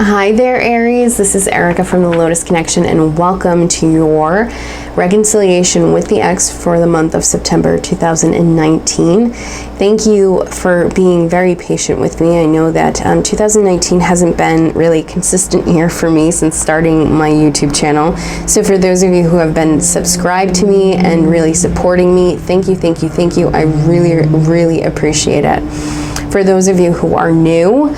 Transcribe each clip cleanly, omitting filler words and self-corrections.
Hi there, Aries. This is Erica from the Lotus Connection, and welcome to your reconciliation with the ex for the month of September 2019. Thank you for being very patient with me. I know that 2019 hasn't been really consistent year for me since starting my YouTube channel. So for those of you who have been subscribed to me and really supporting me, thank you, thank you, thank you. I really appreciate it. For those of you who are new,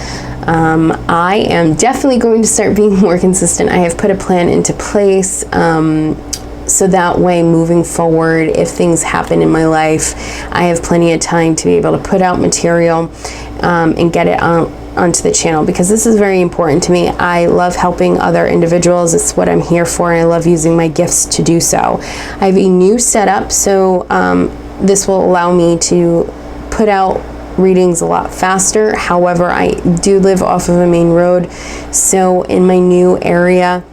I am definitely going to start being more consistent. I have put a plan into place so that way moving forward, if things happen in my life, I have plenty of time to be able to put out material and get it onto the channel, because this is very important to me. I love helping other individuals. It's what I'm here for, and I love using my gifts to do so. I have a new setup, so this will allow me to put out readings a lot faster. However, I do live off of a main road, so in my new area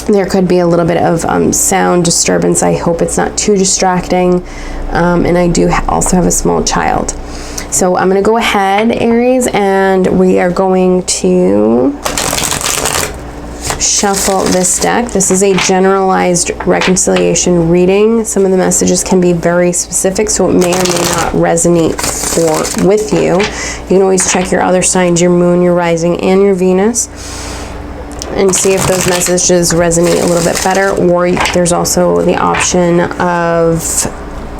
there could be a little bit of sound disturbance. I hope it's not too distracting, and I do also have a small child. So I'm going to go ahead, Aries, and we are going to shuffle this deck. This is a generalized reconciliation reading. Some of the messages can be very specific, so it may or may not resonate with you. You can always check your other signs, your moon, your rising, and your Venus, and see if those messages resonate a little bit better. Or there's also the option of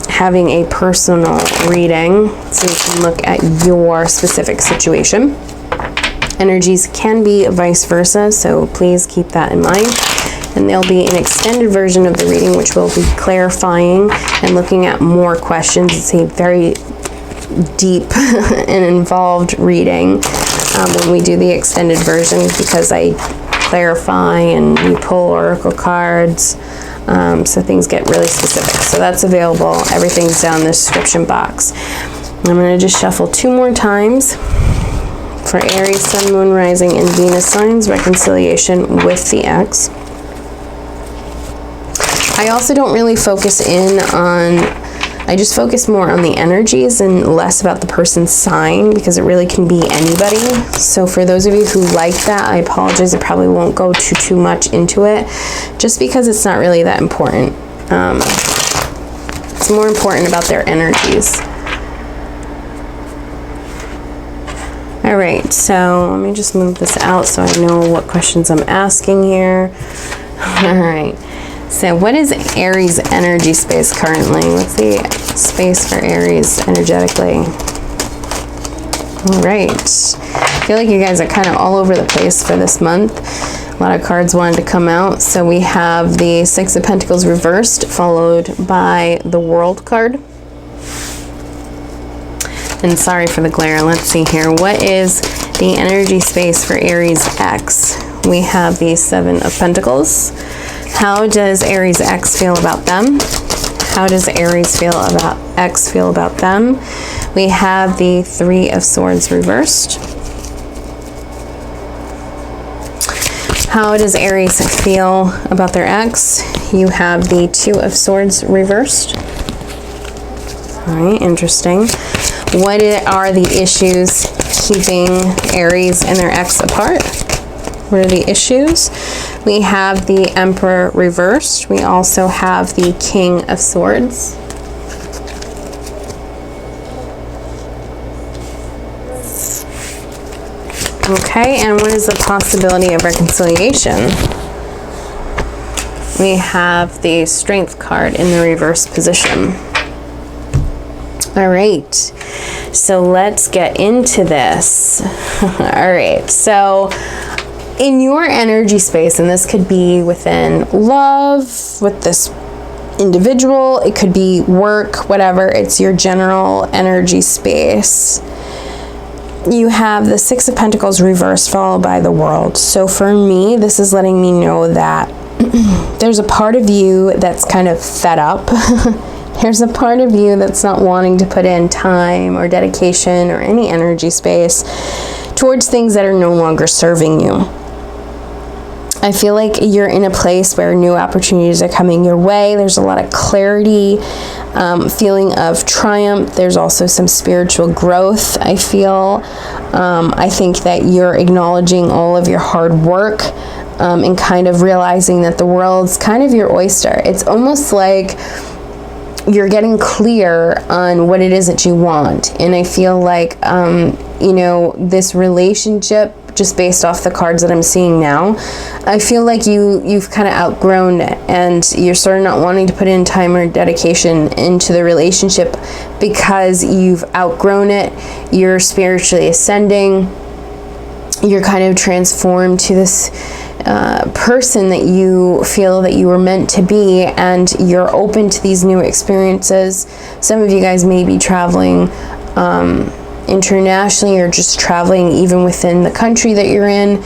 having a personal reading, so you can look at your specific situation. Energies can be vice versa, so please keep that in mind. And there'll be an extended version of the reading, which will be clarifying and looking at more questions. It's a very deep and involved reading when we do the extended version, because I clarify and we pull oracle cards, so things get really specific. So that's available. Everything's down in the description box. I'm going to just shuffle 2 more times for Aries, Sun, Moon, Rising, and Venus signs, reconciliation with the ex. I also don't really focus in on, I just focus more on the energies and less about the person's sign, because it really can be anybody. So for those of you who like that, I apologize. I probably won't go too much into it, just because it's not really that important. It's more important about their energies. All right, so let me just move this out so I know what questions I'm asking here. All right, so what is Aries energy space currently? What's the space for Aries energetically? All right, I feel like you guys are kind of all over the place for this month. A lot of cards wanted to come out. So we have the 6 of Pentacles reversed, followed by the World card. And sorry for the glare. Let's see here. What is the energy space for Aries X? We have the 7 of Pentacles. How does Aries X feel about them? How does Aries feel about X feel about them? We have the 3 of Swords reversed. How does Aries feel about their X? You have the 2 of Swords reversed. All right, interesting. What are the issues keeping Aries and their ex apart? What are the issues? We have the Emperor reversed. We also have the King of Swords. Okay, and what is the possibility of reconciliation? We have the Strength card in the reverse position. All right, so let's get into this. All right, so in your energy space, and this could be within love, with this individual, it could be work, whatever, it's your general energy space. You have the 6 of Pentacles reversed, followed by the World. So for me, this is letting me know that there's a part of you that's kind of fed up. There's a part of you that's not wanting to put in time or dedication or any energy space towards things that are no longer serving you. I feel like you're in a place where new opportunities are coming your way. There's a lot of clarity, feeling of triumph. There's also some spiritual growth, I feel. I think that you're acknowledging all of your hard work, and kind of realizing that the world's kind of your oyster. It's almost like you're getting clear on what it is that you want. And I feel like, this relationship, just based off the cards that I'm seeing now, I feel like you've kind of outgrown it, and you're sort of not wanting to put in time or dedication into the relationship because you've outgrown it. You're spiritually ascending. You're kind of transformed to this person that you feel that you were meant to be, and you're open to these new experiences. Some of you guys may be traveling internationally, or just traveling even within the country that you're in.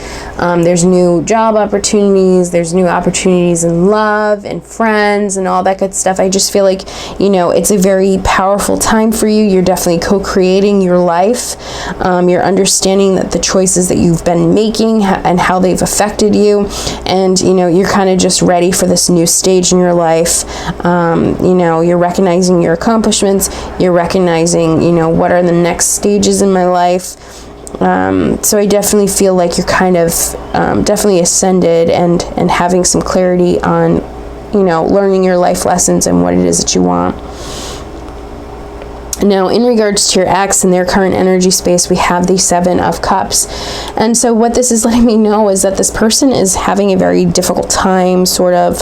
There's new job opportunities, there's new opportunities in love and friends and all that good stuff. I just feel like, it's a very powerful time for you. You're definitely co-creating your life. You're understanding that the choices that you've been making and how they've affected you, and you're kind of just ready for this new stage in your life. You're recognizing your accomplishments, you're recognizing what are the next stages in my life. So I definitely feel like you're kind of definitely ascended and having some clarity on learning your life lessons and what it is that you want. Now, in regards to your ex and their current energy space, we have the 7 of Cups. And so what this is letting me know is that this person is having a very difficult time sort of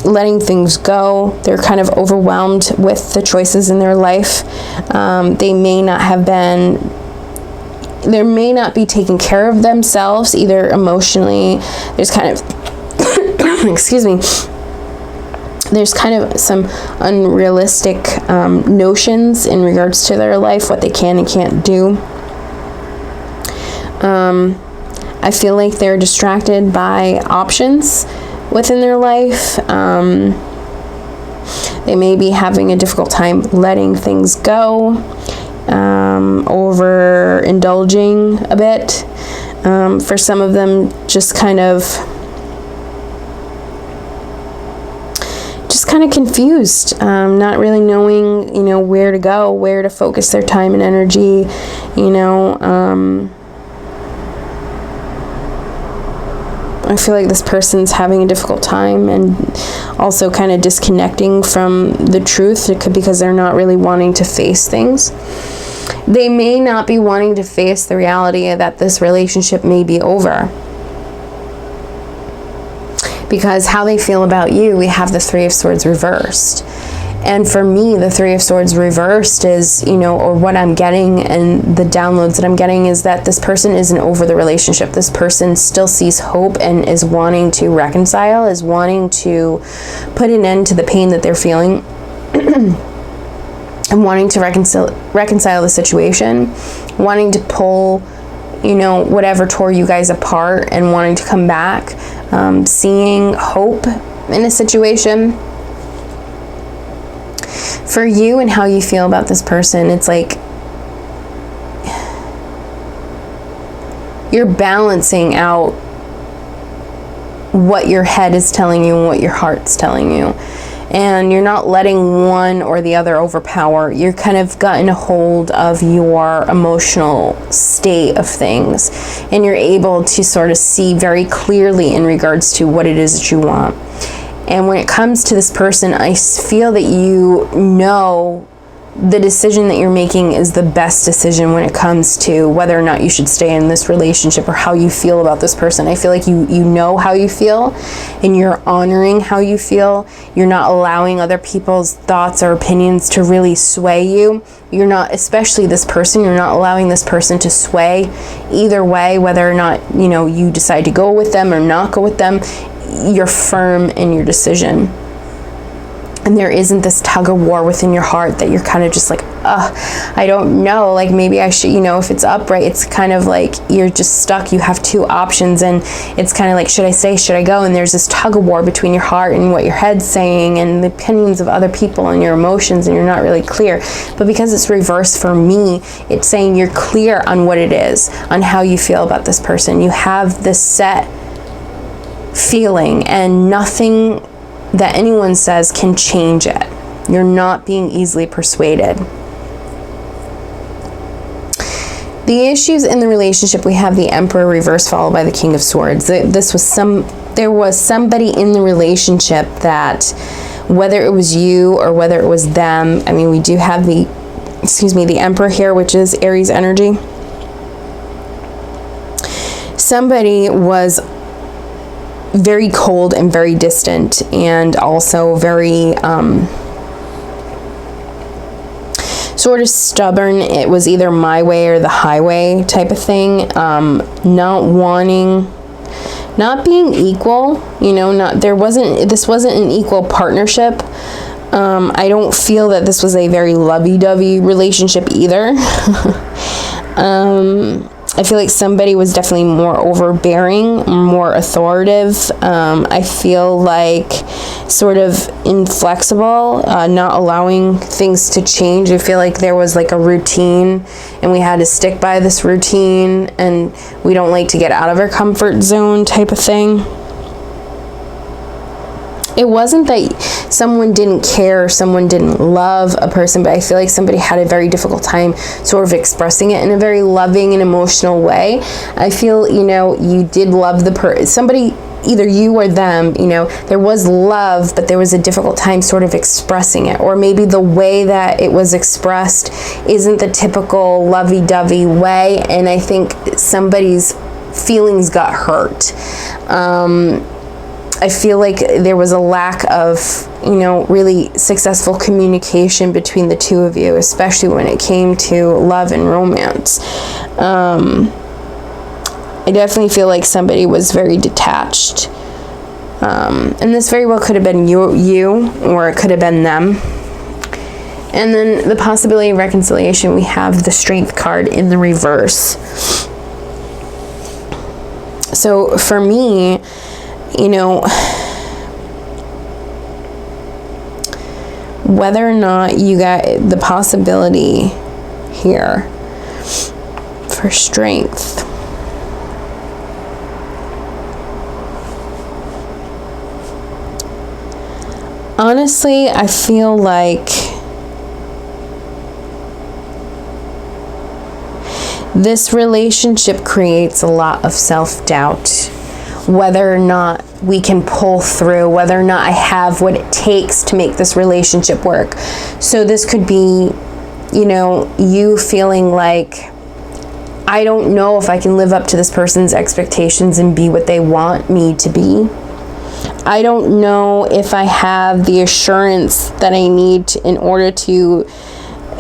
letting things go. They're kind of overwhelmed with the choices in their life. They may not be taking care of themselves, either emotionally. There's kind of, excuse me, there's kind of some unrealistic notions in regards to their life, what they can and can't do. I feel like they're distracted by options within their life. They may be having a difficult time letting things go, overindulging a bit. For some of them, just kind of confused, not really knowing, where to go, where to focus their time and energy, I feel like this person's having a difficult time and also kind of disconnecting from the truth because they're not really wanting to face things. They may not be wanting to face the reality that this relationship may be over. Because how they feel about you, we have the 3 of Swords reversed. And for me, the 3 of Swords reversed is, or what I'm getting and the downloads that I'm getting is that this person isn't over the relationship. This person still sees hope and is wanting to reconcile, is wanting to put an end to the pain that they're feeling and wanting to reconcile the situation, wanting to pull, whatever tore you guys apart and wanting to come back, seeing hope in a situation. For you and how you feel about this person, it's like you're balancing out what your head is telling you and what your heart's telling you. And you're not letting one or the other overpower. You're kind of gotten a hold of your emotional state of things. And you're able to sort of see very clearly in regards to what it is that you want. And when it comes to this person, I feel that the decision that you're making is the best decision when it comes to whether or not you should stay in this relationship or how you feel about this person. I feel like you know how you feel and you're honoring how you feel. You're not allowing other people's thoughts or opinions to really sway you. You're not, especially this person, you're not allowing this person to sway either way, whether or not, you decide to go with them or not go with them. You're firm in your decision. And there isn't this tug of war within your heart that you're kind of just like, I don't know, like maybe I should, if it's upright, it's kind of like you're just stuck. You have 2 options and it's kind of like, should I stay, should I go? And there's this tug of war between your heart and what your head's saying and the opinions of other people and your emotions, and you're not really clear. But because it's reversed for me, it's saying you're clear on what it is, on how you feel about this person. You have this set feeling, and nothing that anyone says can change it. You're not being easily persuaded. The issues in the relationship, we have the Emperor reverse followed by the King of Swords. There was somebody in the relationship that, whether it was you or whether it was them, I mean, we do have the Emperor here, which is Aries energy. Somebody was very cold and very distant, and also very sort of stubborn. It was either my way or the highway type of thing. Not being equal, this wasn't an equal partnership. I don't feel that this was a very lovey-dovey relationship either. I feel like somebody was definitely more overbearing, more authoritative. I feel like sort of inflexible, not allowing things to change. I feel like there was like a routine and we had to stick by this routine, and we don't like to get out of our comfort zone type of thing. It wasn't that someone didn't care, someone didn't love a person, but I feel like somebody had a very difficult time sort of expressing it in a very loving and emotional way. I feel, you did love somebody, either you or them, there was love, but there was a difficult time sort of expressing it. Or maybe the way that it was expressed isn't the typical lovey-dovey way, and I think somebody's feelings got hurt. I feel like there was a lack of, really successful communication between the two of you, especially when it came to love and romance. I definitely feel like somebody was very detached. And this very well could have been you, or it could have been them. And then the possibility of reconciliation, we have the Strength card in the reverse. So for me, whether or not you got the possibility here for strength, honestly, I feel like this relationship creates a lot of self-doubt. Whether or not we can pull through, whether or not I have what it takes to make this relationship work. So this could be, you feeling like, I don't know if I can live up to this person's expectations and be what they want me to be. I don't know if I have the assurance that I need in order to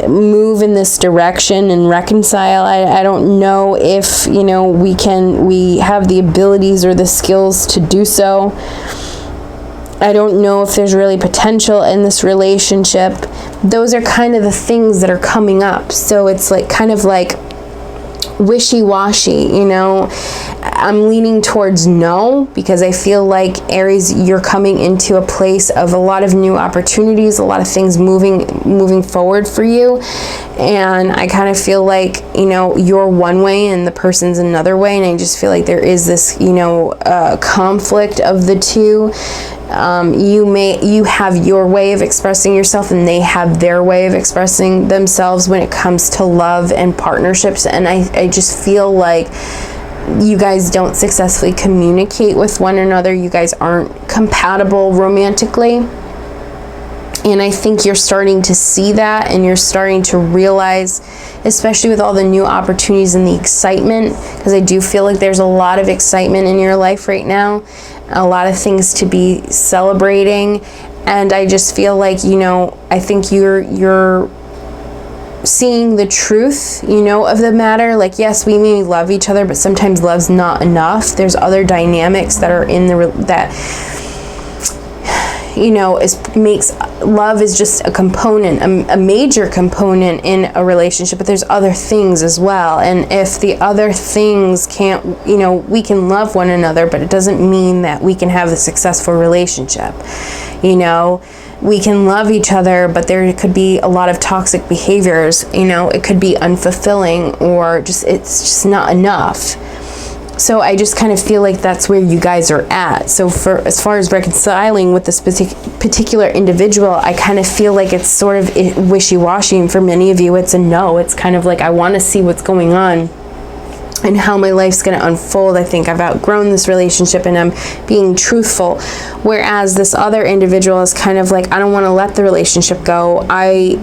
move in this direction and reconcile. I don't know if we have the abilities or the skills to do so. I don't know if there's really potential in this relationship. Those are kind of the things that are coming up. So it's like kind of like wishy-washy, I'm leaning towards no, because I feel like Aries, you're coming into a place of a lot of new opportunities, a lot of things moving forward for you. And I kind of feel like, you're one way and the person's another way. And I just feel like there is this, conflict of the two. You have your way of expressing yourself, and they have their way of expressing themselves when it comes to love and partnerships. And I just feel like you guys don't successfully communicate with one another. You guys aren't compatible romantically. And I think you're starting to see that, and you're starting to realize, especially with all the new opportunities and the excitement, because I do feel like there's a lot of excitement in your life right now, a lot of things to be celebrating. And I just feel like, I think you're seeing the truth, of the matter. Like, yes, we may love each other, but sometimes love's not enough. There's other dynamics that are in makes love is just a component, a major component in a relationship, but there's other things as well. And if the other things can't, we can love one another, but it doesn't mean that we can have a successful relationship. We can love each other, but there could be a lot of toxic behaviors. It could be unfulfilling, or it's just not enough. So I just kind of feel like that's where you guys are at. So for as far as reconciling with this particular individual, I kind of feel like it's sort of wishy-washy, and for many of you it's a no. It's kind of like, I want to see what's going on and how my life's going to unfold. I think I've outgrown this relationship and I'm being truthful. Whereas this other individual is kind of like, I don't want to let the relationship go. I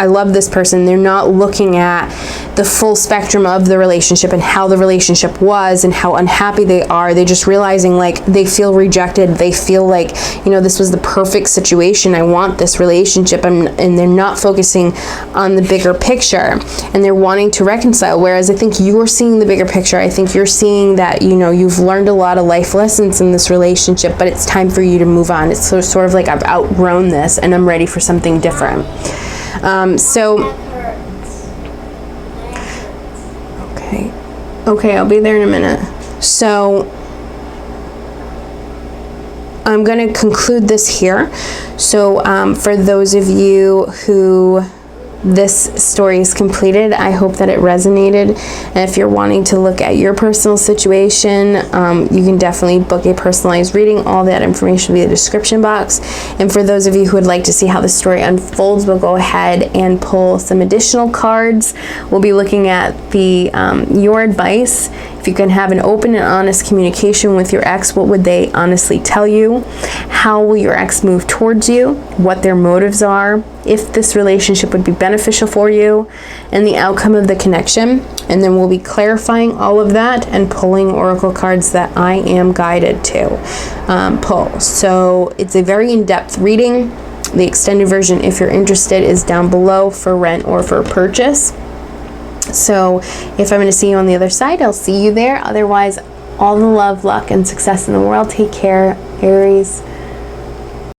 love this person. They're not looking at the full spectrum of the relationship and how the relationship was and how unhappy they are. They're just realizing like they feel rejected. They feel like, this was the perfect situation. I want this relationship. And they're not focusing on the bigger picture, and they're wanting to reconcile. Whereas I think you're seeing the bigger picture. I think you're seeing that, you've learned a lot of life lessons in this relationship, but it's time for you to move on. It's sort of like, I've outgrown this and I'm ready for something different. Okay, I'll be there in a minute. So I'm going to conclude this here. So for those of you who this story is completed, I hope that it resonated. And if you're wanting to look at your personal situation, you can definitely book a personalized reading. All that information will be in the description box. And for those of you who would like to see how the story unfolds, we'll go ahead and pull some additional cards. We'll be looking at the your advice. If you can have an open and honest communication with your ex, what would they honestly tell you? How will your ex move towards you? What their motives are? If this relationship would be beneficial for you, and the outcome of the connection. And then we'll be clarifying all of that and pulling oracle cards that I am guided to pull. So it's a very in-depth reading. The extended version, if you're interested, is down below for rent or for purchase. So if I'm going to see you on the other side, I'll see you there. Otherwise, all the love, luck, and success in the world. Take care, Aries.